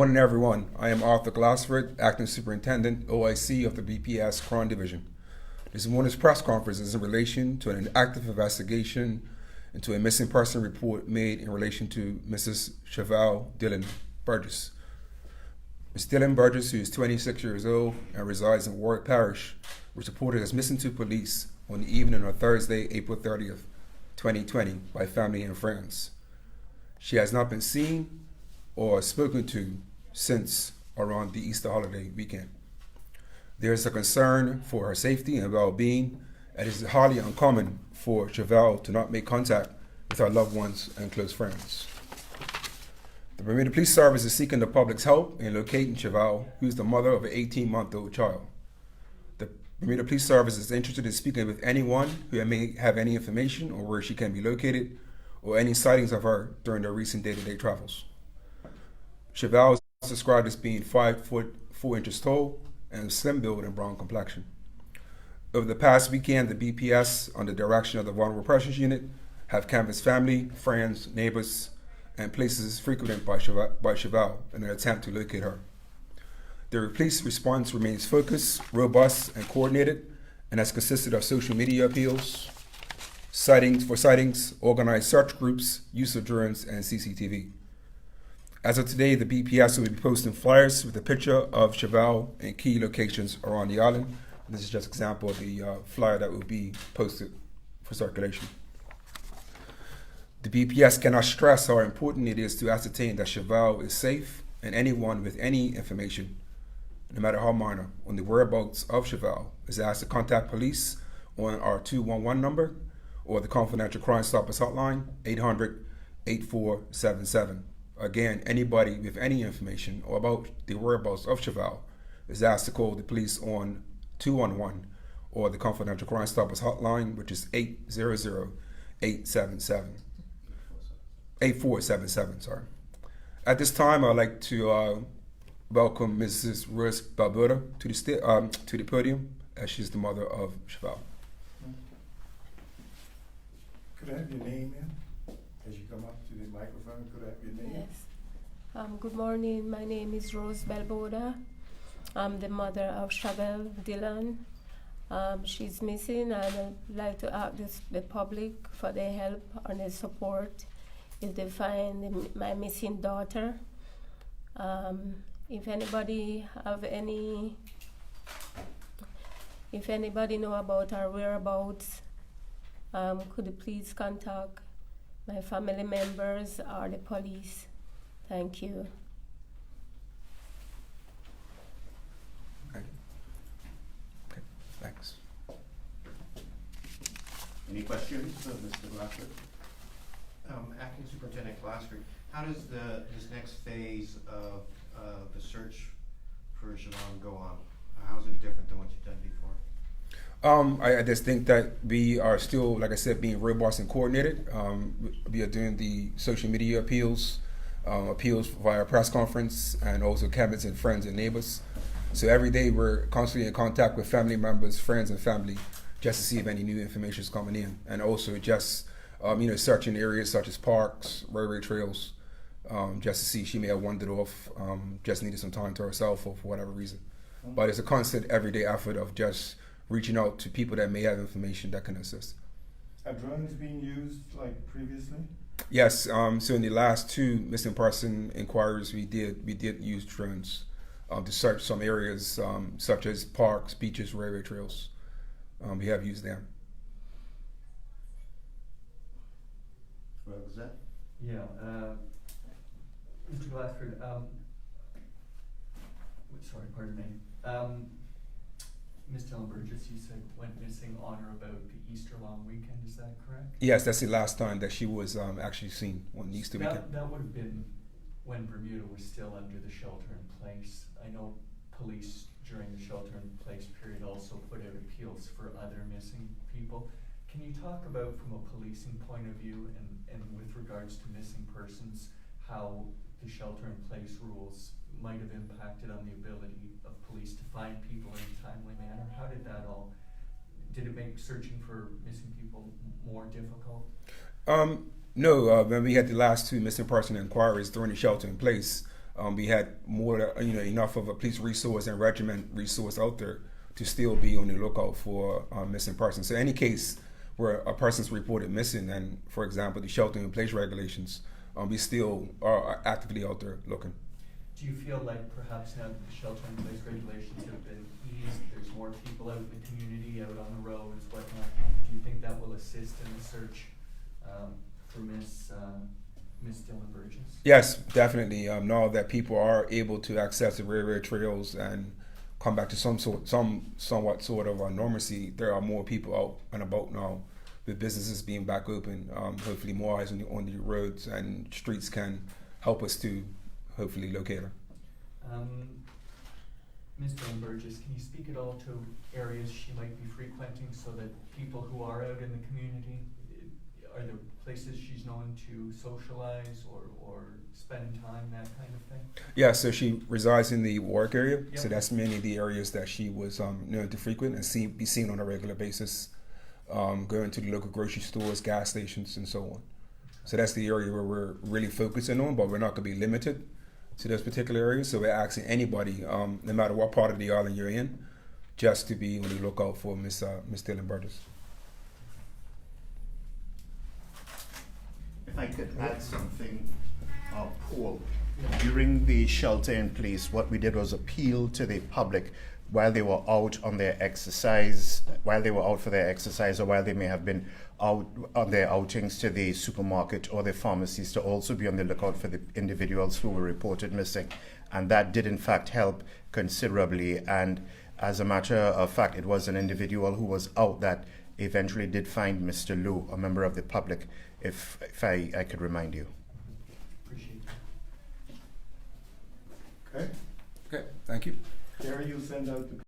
morning, everyone. I am Arthur Glassford, Acting Superintendent, OIC of the BPS Crime Division. This morning's press conference is in relation to an active investigation into a missing person report made in relation to Mrs. Chavelle Dillon-Burgess. Ms. Dillon-Burgess, who is 26 years old and resides in Warwick Parish, was reported as missing to police on the evening of Thursday, April 30th, 2020, by family and friends. She has not been seen or spoken to since around the Easter holiday weekend. There is a concern for her safety and well-being, and it is highly uncommon for Chavelle to not make contact with her loved ones and close friends. The Bermuda Police Service is seeking the public's help in locating Chavelle, who is the mother of an 18-month-old child. The Bermuda Police Service is interested in speaking with anyone who may have any information on where she can be located or any sightings of her during their recent day-to-day travels. Chavelle is described as being 5 foot 4 inches tall and slim build and brown complexion. Over the past weekend, the BPS, under the direction of the Vulnerable Persons Unit, have canvassed family, friends, neighbors, and places frequented by Chavelle in an attempt to locate her. The police response remains focused, robust, and coordinated, and has consisted of social media appeals, sightings, organized search groups, use of drones, and CCTV. As of today, the BPS will be posting flyers with a picture of Chavelle in key locations around the island. And this is just an example of the flyer that will be posted for circulation. The BPS cannot stress how important it is to ascertain that Chavelle is safe, and anyone with any information, no matter how minor, on the whereabouts of Chavelle is asked to contact police on our 211 number or the Confidential Crime Stoppers Hotline, 800-8477. Again, anybody with any information or about the whereabouts of Chavelle is asked to call the police on 211 or the Confidential Crime Stoppers Hotline, which is 8477. Sorry. At this time, I'd like to welcome Mrs. Bermuda to the podium, as she's the mother of Chavelle. Could I have your name, ma'am? As you come up to the microphone, could I have your name? Yes. Good morning. My name is Rose Bermuda. I'm the mother of Chavelle Dillon. She's missing, and I'd like to ask the public for their help and their support if they find my missing daughter. If anybody know about her whereabouts, could you please contact my family members or the police? Thank you. Okay, thanks. Any questions of Mr. Glassford? Acting Superintendent Glassford, how does this next phase of the search for Chavelle go on? How is it different than what you've done before? I just think that we are still, like I said, being robust and coordinated. We are doing the social media appeals via press conference, and also canvassing and friends and neighbors. So every day we're constantly in contact with family members, friends, and family, just to see if any new information is coming in, and also just searching areas such as parks, railway trails, just to see if she may have wandered off, just needed some time to herself or for whatever reason. But it's a constant everyday effort of just reaching out to people that may have information that can assist. Are drones being used like previously? Yes. So in the last 2 missing person inquiries, we did use drones to search some areas such as parks, beaches, railway trails. We have used them. What was that? Yeah, Mr. Glassford, sorry, pardon me. Ms. Dillon-Burgess, you said went missing on or about the Easter long weekend, is that correct? Yes, that's the last time that she was actually seen on Easter weekend. That would have been when Bermuda was still under the shelter-in-place. I know police during the shelter-in-place period also put out appeals for other missing people. Can you talk about, from a policing point of view and with regards to missing persons, how the shelter-in-place rules might have impacted on the ability of police to find people in a timely manner? How did that all, did it make searching for missing people more difficult? No, when we had the last 2 missing person inquiries during the shelter in place, we had more, enough of a police resource and regiment resource out there to still be on the lookout for missing persons. So any case where a person's reported missing, and for example, the shelter-in-place regulations, we still are actively out there looking. Do you feel like perhaps now that the shelter-in-place regulations have been eased, there's more people out in the community, out on the roads, whatnot? Do you think that will assist in the search for Miss Dillon-Burgess? Yes, definitely. Now that people are able to access the railroad trails and come back to somewhat sort of normalcy, there are more people out and about now, with businesses being back open. Hopefully more eyes on the roads and streets can help us to hopefully locate her. Ms. Dillon-Burgess, can you speak at all to areas she might be frequenting so that people who are out in the community, are there places she's known to socialize or spend time, that kind of thing? Yeah, so she resides in the Warwick area, Yep. so that's mainly the areas that she was known to frequent and be seen on a regular basis, going to the local grocery stores, gas stations, and so on. So that's the area where we're really focusing on, but we're not going to be limited to those particular areas. So we're asking anybody, no matter what part of the island you're in, just to be on the lookout for Miss Dillon-Burgess. If I could add something, Paul, during the shelter in place, what we did was appeal to the public while they were out on their exercise, while they were out for their exercise, or while they may have been out on their outings to the supermarket or the pharmacies, to also be on the lookout for the individuals who were reported missing. And that did in fact help considerably. And as a matter of fact, it was an individual who was out that eventually did find Mr. Liu, a member of the public, if I could remind you. Appreciate that. Okay, Okay, thank you. Gary, you'll send out the